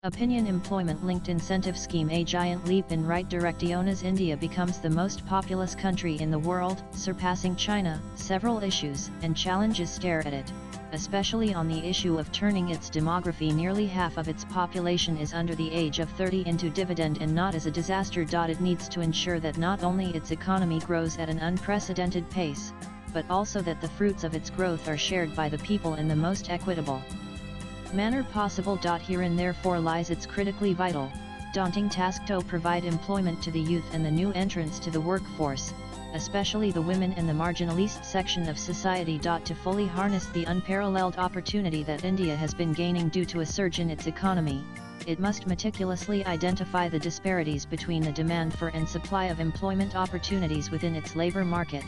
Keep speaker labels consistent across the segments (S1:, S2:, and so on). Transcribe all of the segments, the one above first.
S1: Opinion Employment-Linked Incentive Scheme. A giant leap in right direction as India becomes the most populous country in the world, surpassing China. Several issues and challenges stare at it, especially on the issue of turning its demography. Nearly half of its population is under the age of 30 into dividend and not as a disaster. It needs to ensure that not only its economy grows at an unprecedented pace, but also that the fruits of its growth are shared by the people in the most equitable manner possible. Herein therefore lies its critically vital, daunting task to provide employment to the youth and the new entrants to the workforce, especially the women and the marginalized section of society. To fully harness the unparalleled opportunity that India has been gaining due to a surge in its economy, it must meticulously identify the disparities between the demand for and supply of employment opportunities within its labor market.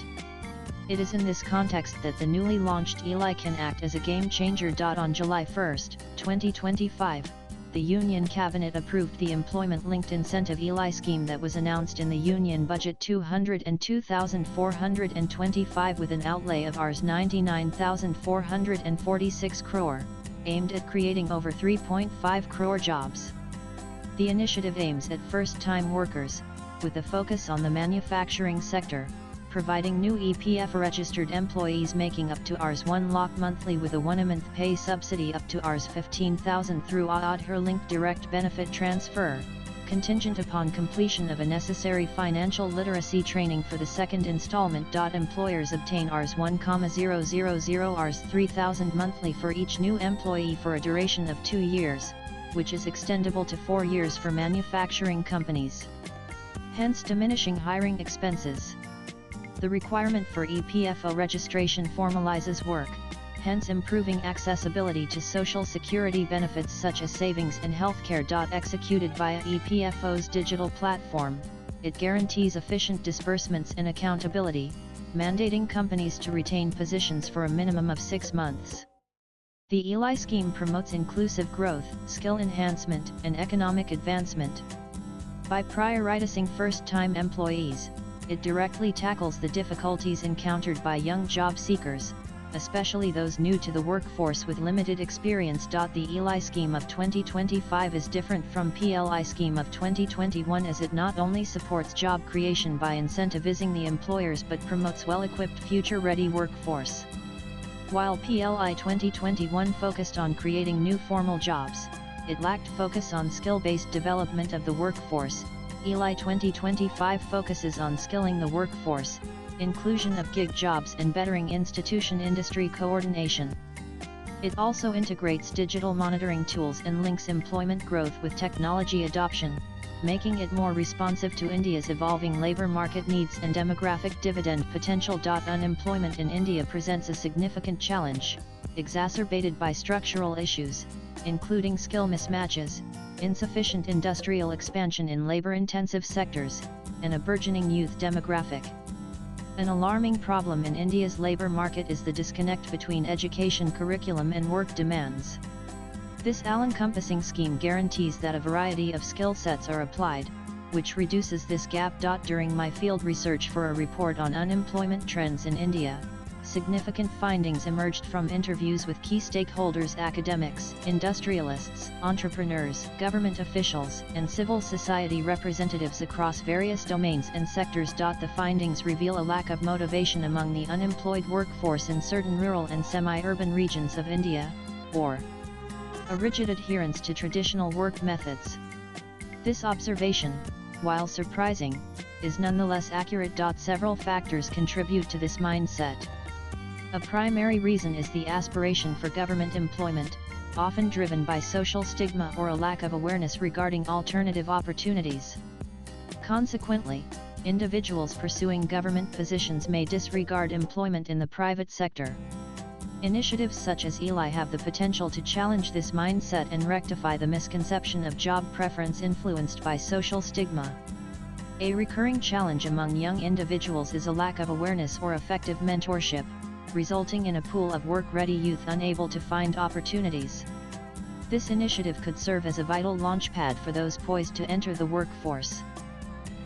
S1: It is in this context that the newly launched ELI can act as a game changer. On July 1, 2025, the Union Cabinet approved the Employment-Linked Incentive ELI scheme that was announced in the Union Budget 202,425 with an outlay of Rs 99,446 crore, aimed at creating over 3.5 crore jobs. The initiative aims at first-time workers, with a focus on the manufacturing sector, providing new EPF-registered employees making up to Rs 1 lakh monthly with a 1-month pay subsidy up to Rs 15,000 through Aadhaar-linked direct benefit transfer, contingent upon completion of a necessary financial literacy training for the second installment. Employers obtain Rs 1,000 Rs 3,000 monthly for each new employee for a duration of 2 years, which is extendable to 4 years for manufacturing companies, hence diminishing hiring expenses. The requirement for EPFO registration formalizes work, hence improving accessibility to social security benefits such as savings and healthcare. Executed via EPFO's digital platform, it guarantees efficient disbursements and accountability, mandating companies to retain positions for a minimum of 6 months. The ELI scheme promotes inclusive growth, skill enhancement, and economic advancement. By prioritizing first-time employees, it directly tackles the difficulties encountered by young job seekers, especially those new to the workforce with limited experience. The ELI scheme of 2025 is different from PLI scheme of 2021 as it not only supports job creation by incentivizing the employers but promotes well-equipped future-ready workforce. While PLI 2021 focused on creating new formal jobs, it lacked focus on skill-based development of the workforce. ELI 2025 focuses on skilling the workforce, inclusion of gig jobs and bettering institution-industry coordination. It also integrates digital monitoring tools and links employment growth with technology adoption, making it more responsive to India's evolving labor market needs and demographic dividend potential. Unemployment in India presents a significant challenge, exacerbated by structural issues, including skill mismatches, insufficient industrial expansion in labor-intensive sectors, and a burgeoning youth demographic. An alarming problem in India's labor market is the disconnect between education curriculum and work demands. This all-encompassing scheme guarantees that a variety of skill sets are applied, which reduces this gap. During my field research for a report on unemployment trends in India, significant findings emerged from interviews with key stakeholders: academics, industrialists, entrepreneurs, government officials, and civil society representatives across various domains and sectors. The findings reveal a lack of motivation among the unemployed workforce in certain rural and semi-urban regions of India, or a rigid adherence to traditional work methods. This observation, while surprising, is nonetheless accurate. Several factors contribute to this mindset. A primary reason is the aspiration for government employment, often driven by social stigma or a lack of awareness regarding alternative opportunities. Consequently, individuals pursuing government positions may disregard employment in the private sector. Initiatives such as ELI have the potential to challenge this mindset and rectify the misconception of job preference influenced by social stigma. A recurring challenge among young individuals is a lack of awareness or effective mentorship, resulting in a pool of work-ready youth unable to find opportunities. This initiative could serve as a vital launchpad for those poised to enter the workforce.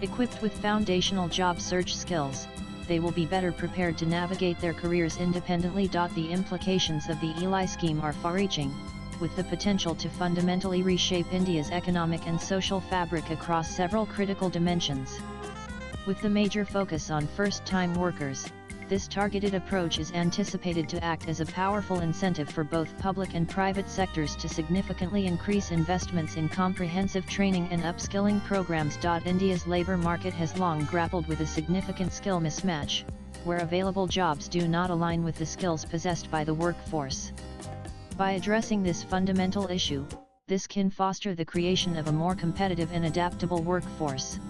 S1: Equipped with foundational job search skills, they will be better prepared to navigate their careers independently. The implications of the ELI scheme are far-reaching, with the potential to fundamentally reshape India's economic and social fabric across several critical dimensions. With the major focus on first-time workers, this targeted approach is anticipated to act as a powerful incentive for both public and private sectors to significantly increase investments in comprehensive training and upskilling programs. India's labour market has long grappled with a significant skill mismatch, where available jobs do not align with the skills possessed by the workforce. By addressing this fundamental issue, this can foster the creation of a more competitive and adaptable workforce.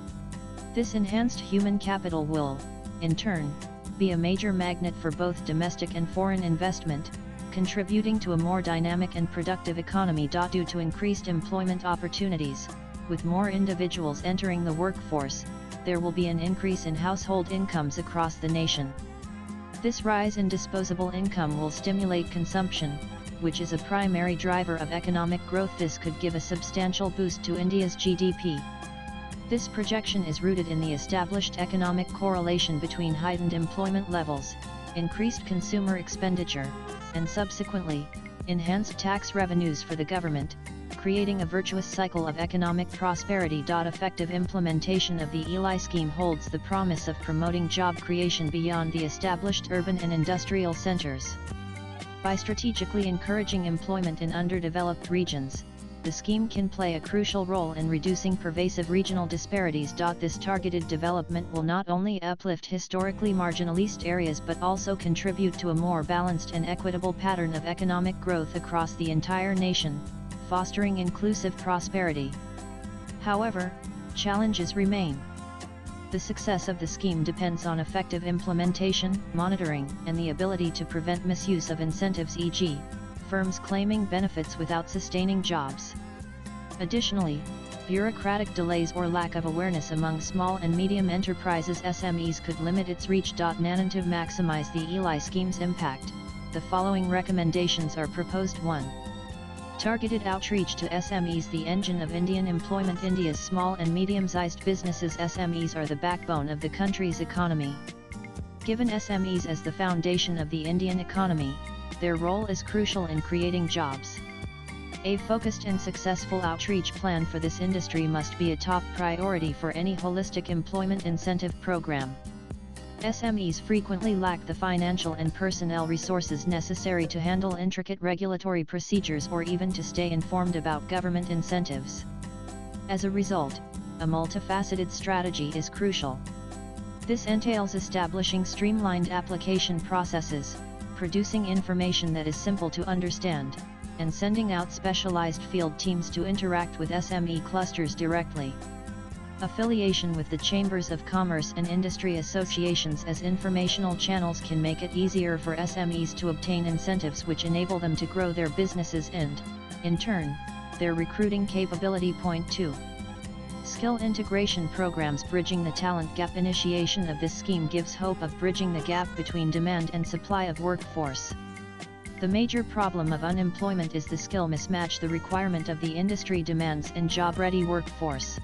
S1: This enhanced human capital will, in turn, be a major magnet for both domestic and foreign investment, contributing to a more dynamic and productive economy. Due to increased employment opportunities, with more individuals entering the workforce, there will be an increase in household incomes across the nation. This rise in disposable income will stimulate consumption, which is a primary driver of economic growth. This could give a substantial boost to India's GDP. This projection is rooted in the established economic correlation between heightened employment levels, increased consumer expenditure, and subsequently, enhanced tax revenues for the government, creating a virtuous cycle of economic prosperity. Effective implementation of the ELI scheme holds the promise of promoting job creation beyond the established urban and industrial centers. By strategically encouraging employment in underdeveloped regions, the scheme can play a crucial role in reducing pervasive regional disparities. This targeted development will not only uplift historically marginalized areas but also contribute to a more balanced and equitable pattern of economic growth across the entire nation, fostering inclusive prosperity. However, challenges remain. The success of the scheme depends on effective implementation, monitoring, and the ability to prevent misuse of incentives, e.g., firms claiming benefits without sustaining jobs. Additionally, bureaucratic delays or lack of awareness among small and medium enterprises (SMEs) could limit its reach. To maximize the ELI scheme's impact, the following recommendations are proposed. 1. Targeted outreach to SMEs. The engine of Indian employment. India's small and medium-sized businesses (SMEs) are the backbone of the country's economy. Given SMEs as the foundation of the Indian economy, their role is crucial in creating jobs. A focused and successful outreach plan for this industry must be a top priority for any holistic employment incentive program. SMEs frequently lack the financial and personnel resources necessary to handle intricate regulatory procedures or even to stay informed about government incentives. As a result, a multifaceted strategy is crucial. This entails establishing streamlined application processes, producing information that is simple to understand, and sending out specialized field teams to interact with SME clusters directly. Affiliation with the chambers of commerce and industry associations as informational channels can make it easier for SMEs to obtain incentives which enable them to grow their businesses and, in turn, their recruiting capability. 2. Skill integration programs. Bridging the talent gap. Initiation of this scheme gives hope of bridging the gap between demand and supply of workforce. The major problem of unemployment is the skill mismatch, the requirement of the industry demands and job-ready workforce.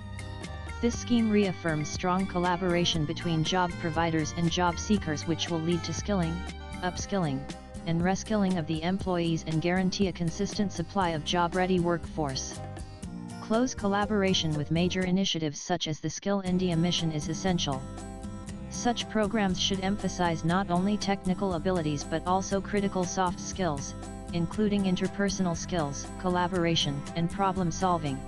S1: This scheme reaffirms strong collaboration between job providers and job seekers, which will lead to skilling, upskilling, and reskilling of the employees and guarantee a consistent supply of job-ready workforce. Close collaboration with major initiatives such as the Skill India mission is essential. Such programs should emphasize not only technical abilities but also critical soft skills, including interpersonal skills, collaboration, and problem solving.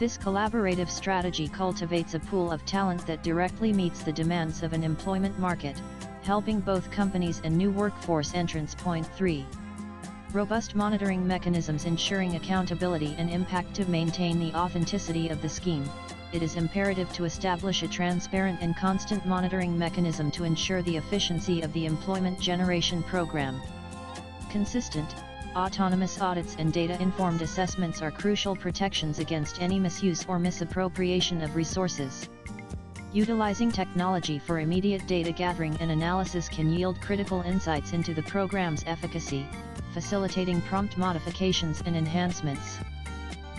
S1: This collaborative strategy cultivates a pool of talent that directly meets the demands of an employment market, helping both companies and new workforce entrants. 3. Robust monitoring mechanisms. Ensuring accountability and impact. To maintain the authenticity of the scheme, it is imperative to establish a transparent and constant monitoring mechanism to ensure the efficiency of the employment generation program. Consistent, autonomous audits and data-informed assessments are crucial protections against any misuse or misappropriation of resources. Utilizing technology for immediate data gathering and analysis can yield critical insights into the program's efficacy, facilitating prompt modifications and enhancements.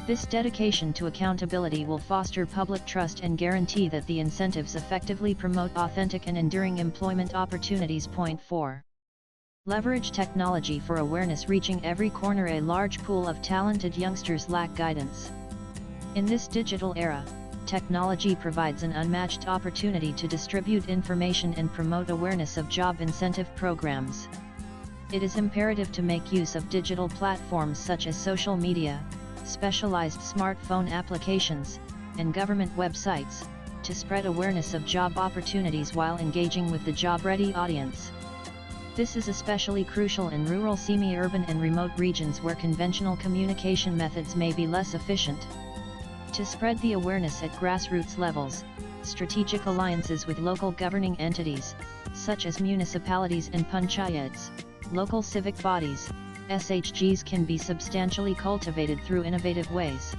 S1: This dedication to accountability will foster public trust and guarantee that the incentives effectively promote authentic and enduring employment opportunities. 4. Leverage technology for awareness reaching every corner. A large pool of talented youngsters lack guidance. In this digital era, technology provides an unmatched opportunity to distribute information and promote awareness of job incentive programs. It is imperative to make use of digital platforms such as social media, specialized smartphone applications, and government websites, to spread awareness of job opportunities while engaging with the job-ready audience. This is especially crucial in rural, semi-urban and remote regions where conventional communication methods may be less efficient. To spread the awareness at grassroots levels, strategic alliances with local governing entities, such as municipalities and panchayats, local civic bodies, SHGs, can be substantially cultivated through innovative ways.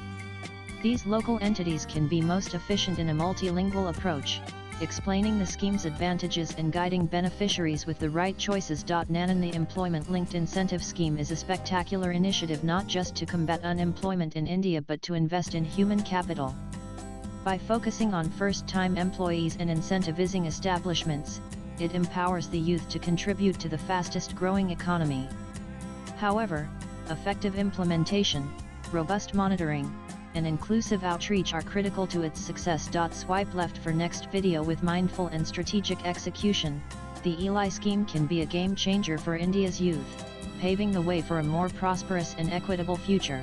S1: These local entities can be most efficient in a multilingual approach, explaining the scheme's advantages and guiding beneficiaries with the right choices. NANAN, the Employment-Linked Incentive Scheme, is a spectacular initiative not just to combat unemployment in India but to invest in human capital. By focusing on first-time employees and incentivizing establishments, it empowers the youth to contribute to the fastest-growing economy. However, effective implementation, robust monitoring, and inclusive outreach are critical to its success. Swipe left for next video. With mindful and strategic execution, the ELI scheme can be a game changer for India's youth, paving the way for a more prosperous and equitable future.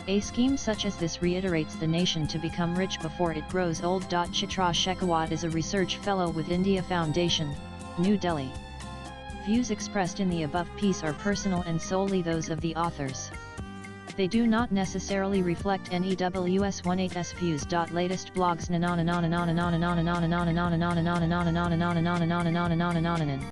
S1: A scheme such as this reiterates the nation to become rich before it grows old. Chitra Shekhawat is a research fellow with India Foundation, New Delhi. Views expressed in the above piece are personal and solely those of the authors. They do not necessarily reflect NEWS18's views. Latest blogs.